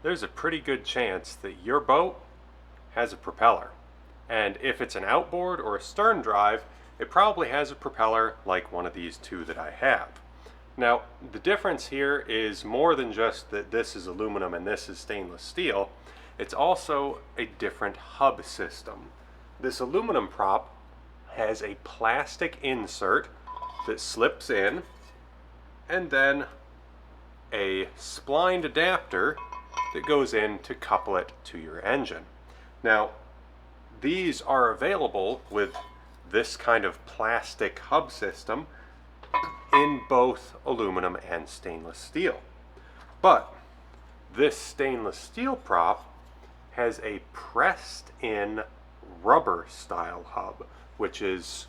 there's a pretty good chance that your boat has a propeller. And if it's an outboard or a stern drive, it probably has a propeller like one of these two that I have. Now, the difference here is more than just that this is aluminum and this is stainless steel. It's also a different hub system. This aluminum prop has a plastic insert that slips in, and then a splined adapter that goes in to couple it to your engine. Now, these are available with this kind of plastic hub system in both aluminum and stainless steel. But this stainless steel prop has a pressed in rubber style hub, which is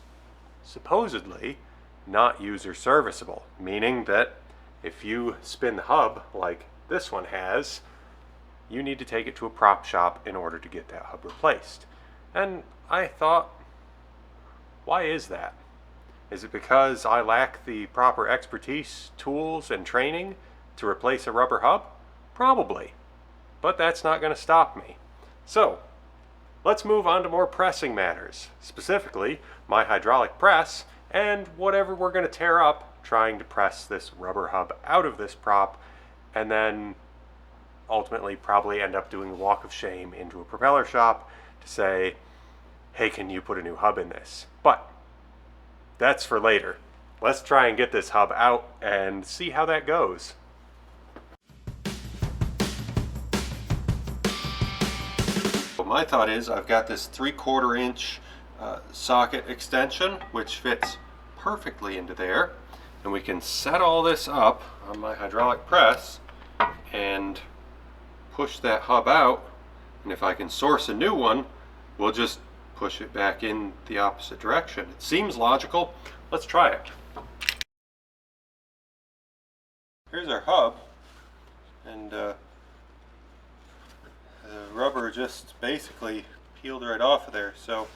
supposedly not user serviceable, meaning that if you spin the hub like this one has, you need to take it to a prop shop in order to get that hub replaced. And I thought, why is that? Is it because I lack the proper expertise, tools, and training to replace a rubber hub? Probably. But that's not going to stop me. So, let's move on to more pressing matters, specifically my hydraulic press and whatever we're going to tear up trying to press this rubber hub out of this prop, and then ultimately probably end up doing a walk of shame into a propeller shop to say, hey, can you put a new hub in this? But that's for later. Let's try and get this hub out and see how that goes. My thought is I've got this 3/4 inch socket extension which fits perfectly into there, and we can set all this up on my hydraulic press and push that hub out, and if I can source a new one, we'll just push it back in the opposite direction. It seems logical. Let's try it. Here's our hub, and the rubber just basically peeled right off of there, so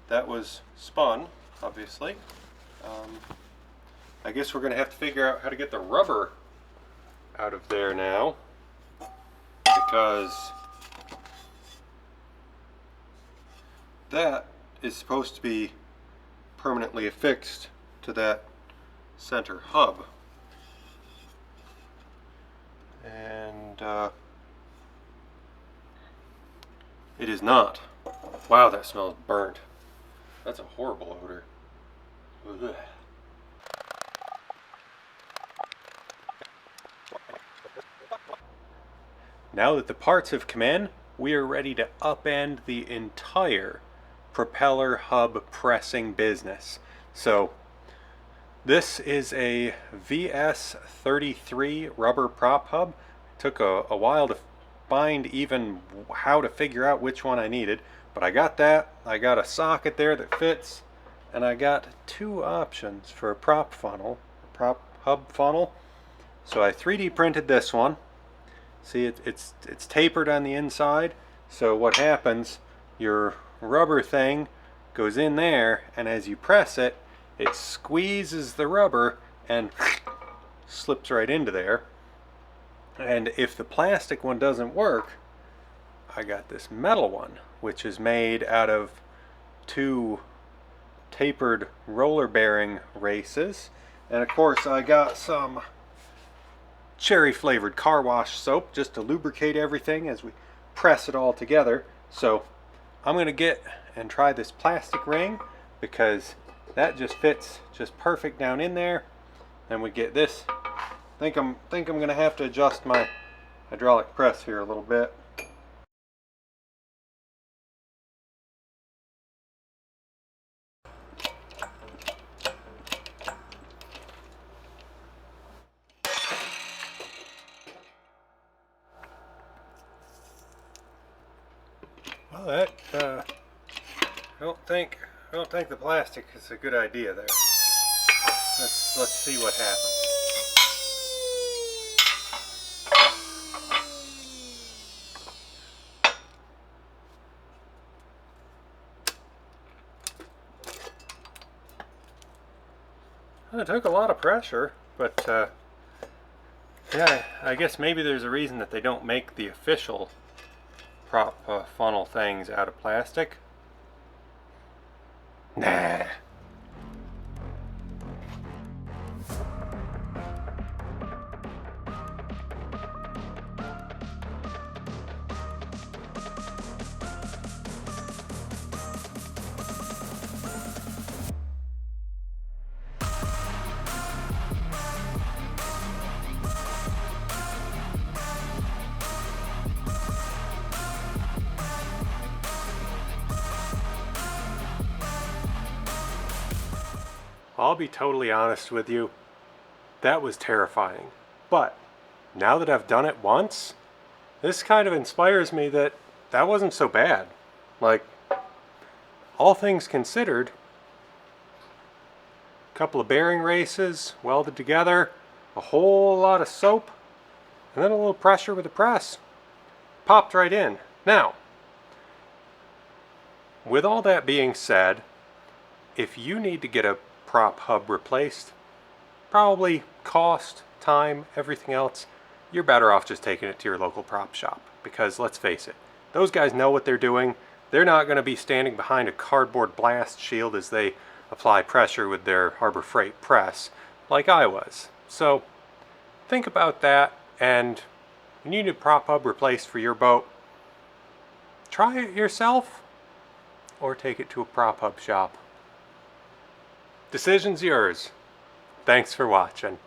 that was spun, obviously. I guess we're going to have to figure out how to get the rubber out of there now, because that is supposed to be permanently affixed to that center hub. And it is not. Wow, that smells burnt. That's a horrible odor. Ugh. Now that the parts have come in, we are ready to upend the entire propeller hub pressing business. So this is a VS33 rubber prop hub. It took a while to find even how to figure out which one I needed, but I got that. I got a socket there that fits, and I got two options for a prop hub funnel. So I 3D printed this one. See, it's tapered on the inside, so what happens, your rubber thing goes in there, and as you press it, it squeezes the rubber and slips right into there. And if the plastic one doesn't work, I got this metal one, which is made out of two tapered roller bearing races. And of course I got some cherry flavored car wash soap just to lubricate everything as we press it all together. So I'm going to get and try this plastic ring, because that just fits just perfect down in there. Then we get this. I think I'm going to have to adjust my hydraulic press here a little bit. Well, that I don't think the plastic is a good idea there. Let's see what happens. It took a lot of pressure, but Yeah, I guess maybe there's a reason that they don't make the official prop funnel things out of plastic. Nah. I'll be totally honest with you, that was terrifying. But now that I've done it once, this kind of inspires me that that wasn't so bad. Like, all things considered, a couple of bearing races welded together, a whole lot of soap, and then a little pressure with the press. Popped right in. Now, with all that being said, if you need to get a prop hub replaced, probably cost, time, everything else, you're better off just taking it to your local prop shop. Because let's face it, those guys know what they're doing. They're not going to be standing behind a cardboard blast shield as they apply pressure with their Harbor Freight press like I was. So think about that, and when you need a prop hub replaced for your boat, try it yourself or take it to a prop hub shop. Decision's yours. Thanks for watching.